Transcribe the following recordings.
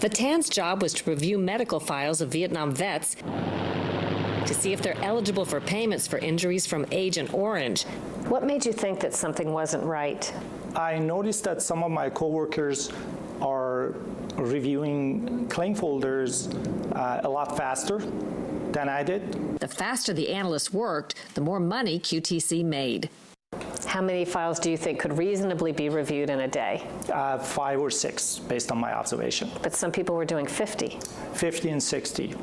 Vatan's job was to review medical files of Vietnam vets to see if they're eligible for payments for injuries from Agent Orange. What made you think that something wasn't right? I noticed that some of my coworkers are reviewing claim folders a lot faster than I did. The faster the analysts worked, the more money QTC made. How many files do you think could reasonably be reviewed in a day? 5 or 6, based on my observation. But some people were doing 50. 50 and 60.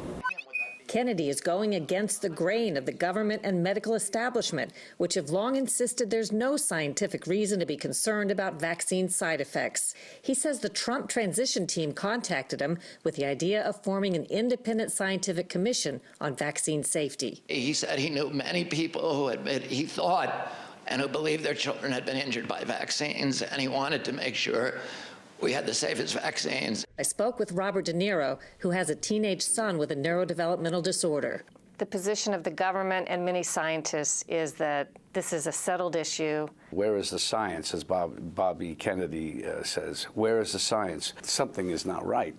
Kennedy is going against the grain of the government and medical establishment, which have long insisted there's no scientific reason to be concerned about vaccine side effects. He says the Trump transition team contacted him with the idea of forming an independent scientific commission on vaccine safety. He said he knew many people he thought and who believed their children had been injured by vaccines, and he wanted to make sure we had the safest vaccines. I spoke with Robert De Niro, who has a teenage son with a neurodevelopmental disorder. The position of the government and many scientists is that this is a settled issue. Where is the science, as Bobby Kennedy says? Where is the science? Something is not right.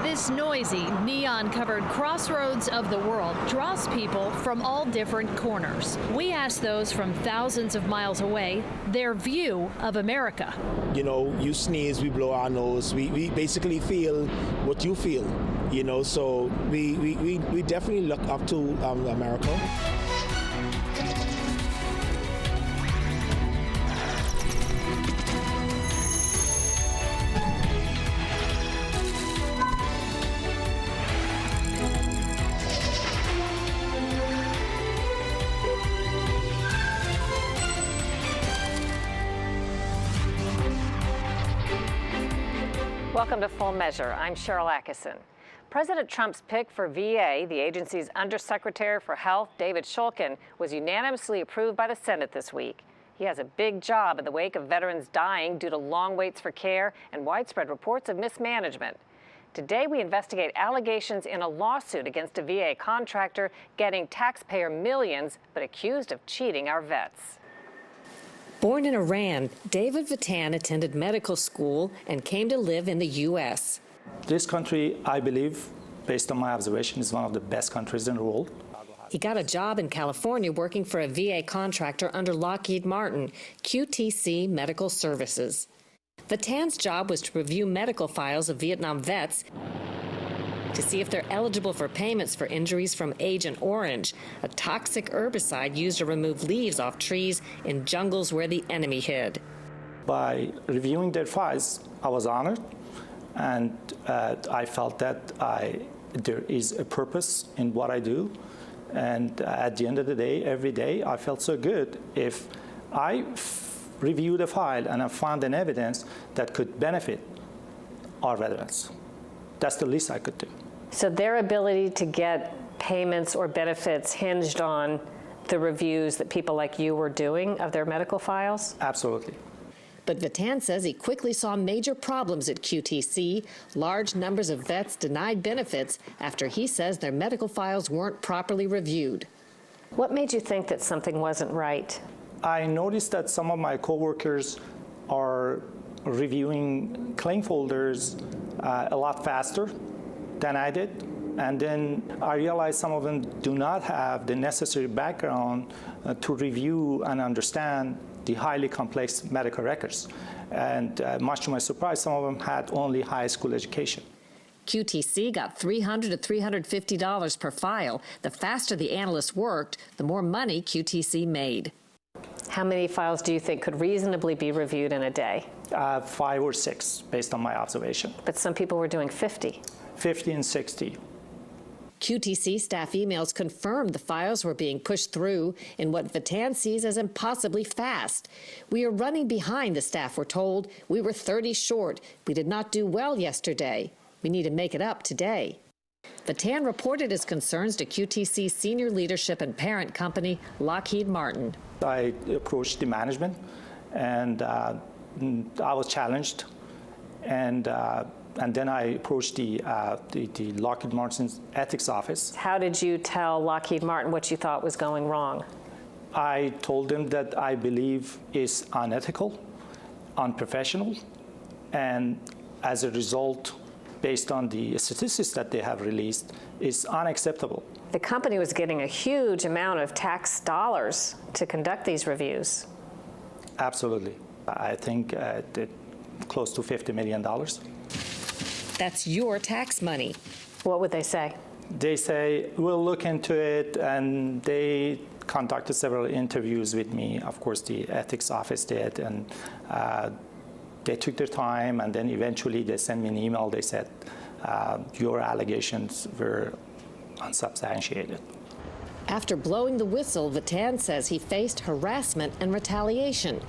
This noisy, neon-covered crossroads of the world draws people from all different corners. We ask those from thousands of miles away their view of America. You know, you sneeze, we blow our nose. We basically feel what you feel, you know, so we definitely look up to America. Welcome to Full Measure. I'm Sharyl Attkisson. President Trump's pick for VA, the agency's Undersecretary for Health, David Shulkin, was unanimously approved by the Senate this week. He has a big job in the wake of veterans dying due to long waits for care and widespread reports of mismanagement. Today, we investigate allegations in a lawsuit against a VA contractor getting taxpayer millions, but accused of cheating our vets. Born in Iran, David Vatan attended medical school and came to live in the U.S. This country, I believe, based on my observation, is one of the best countries in the world. He got a job in California working for a VA contractor under Lockheed Martin, QTC Medical Services. Vatan's job was to review medical files of Vietnam vets to see if they're eligible for payments for injuries from Agent Orange, a toxic herbicide used to remove leaves off trees in jungles where the enemy hid. By reviewing their files, I was honored, and I felt that there is a purpose in what I do. And at the end of the day, every day, I felt so good. If I reviewed a file and I found an evidence that could benefit our veterans, that's the least I could do. So their ability to get payments or benefits hinged on the reviews that people like you were doing of their medical files? Absolutely. But Vatan says he quickly saw major problems at QTC. Large numbers of vets denied benefits after he says their medical files weren't properly reviewed. What made you think that something wasn't right? I noticed that some of my coworkers are reviewing claim folders a lot faster than I did. And then I realized some of them do not have the necessary background to review and understand the highly complex medical records. And much to my surprise, some of them had only high school education. QTC got $300 to $350 per file. The faster the analysts worked, the more money QTC made. How many files do you think could reasonably be reviewed in a day? 5 or 6, based on my observation. But some people were doing 50. 50 and 60. QTC staff emails confirmed the files were being pushed through in what Vatan sees as impossibly fast. We are running behind, the staff were told. We were 30 short. We did not do well yesterday. We need to make it up today. Vatan reported his concerns to QTC's senior leadership and parent company, Lockheed Martin. I approached the management, and I was challenged, and then I approached the Lockheed Martin's ethics office. How did you tell Lockheed Martin what you thought was going wrong? I told them that I believe is unethical, unprofessional, and as a result, based on the statistics that they have released, is unacceptable. The company was getting a huge amount of tax dollars to conduct these reviews. Absolutely. I think close to $50 million. That's your tax money. What would they say? They say, we'll look into it, and they conducted several interviews with me. Of course, the ethics office did, and they took their time, and then eventually they sent me an email. They said, your allegations were unsubstantiated. After blowing the whistle, Vatan says he faced harassment and retaliation.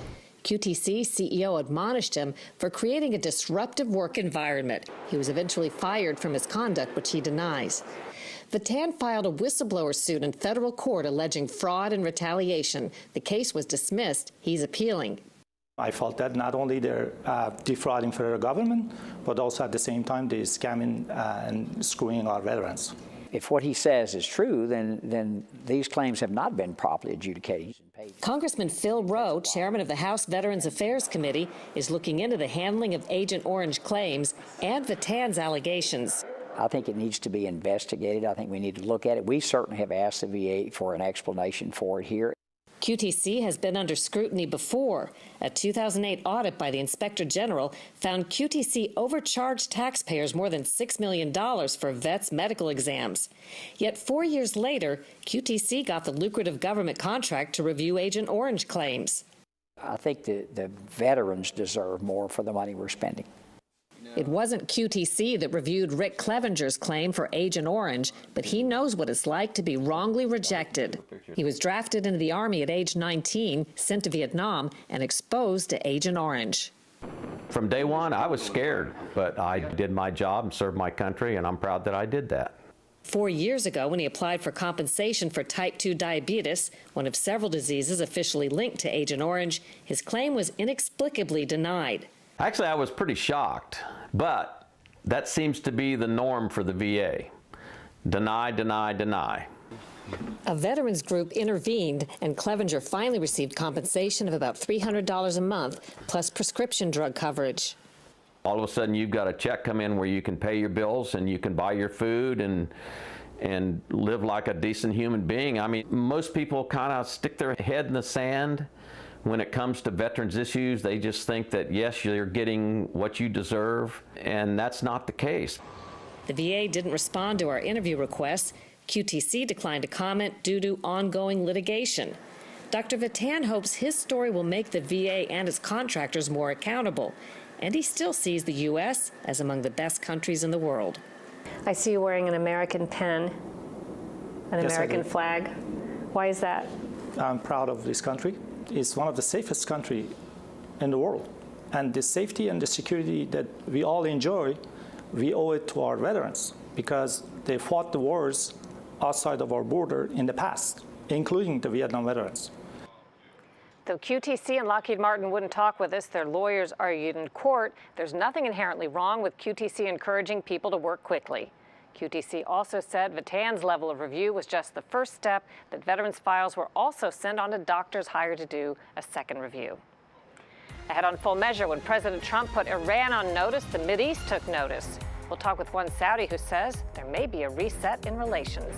QTC CEO admonished him for creating a disruptive work environment. He was eventually fired from his conduct, which he denies. Vatan filed a whistleblower suit in federal court alleging fraud and retaliation. The case was dismissed. He's appealing. I felt that not only they're defrauding federal government, but also at the same time they're scamming and screwing our veterans. If what he says is true, then these claims have not been properly adjudicated. Congressman Phil Rowe, chairman of the House Veterans Affairs Committee, is looking into the handling of Agent Orange claims and Vatan's allegations. I think it needs to be investigated. I think we need to look at it. We certainly have asked the VA for an explanation for it here. QTC has been under scrutiny before. A 2008 audit by the Inspector General found QTC overcharged taxpayers more than $6 million for vets' medical exams. Yet 4 years later, QTC got the lucrative government contract to review Agent Orange claims. I think the veterans deserve more for the money we're spending. It wasn't QTC that reviewed Rick Clevenger's claim for Agent Orange, but he knows what it's like to be wrongly rejected. He was drafted into the Army at age 19, sent to Vietnam, and exposed to Agent Orange. From day one, I was scared, but I did my job and served my country, and I'm proud that I did that. 4 years ago, when he applied for compensation for type 2 diabetes, one of several diseases officially linked to Agent Orange, his claim was inexplicably denied. Actually, I was pretty shocked, but that seems to be the norm for the VA. Deny, deny, deny. A veterans group intervened, and Clevenger finally received compensation of about $300 a month, plus prescription drug coverage. All of a sudden, you've got a check come in where you can pay your bills and you can buy your food and live like a decent human being. I mean, most people kind of stick their head in the sand. When it comes to veterans issues, they just think that, yes, you're getting what you deserve, and that's not the case. The VA didn't respond to our interview requests. QTC declined to comment due to ongoing litigation. Dr. Vatan hopes his story will make the VA and its contractors more accountable, and he still sees the U.S. as among the best countries in the world. I see you wearing an American pen, an Yes, American flag. Why is that? I'm proud of this country. It's one of the safest countries in the world. And the safety and the security that we all enjoy, we owe it to our veterans because they fought the wars outside of our border in the past, including the Vietnam veterans. Though QTC and Lockheed Martin wouldn't talk with us, their lawyers argued in court there's nothing inherently wrong with QTC encouraging people to work quickly. QTC also said Vatan's level of review was just the first step, that veterans' files were also sent on to doctors hired to do a second review. Ahead on Full Measure, when President Trump put Iran on notice, the Mideast took notice. We'll talk with one Saudi who says there may be a reset in relations.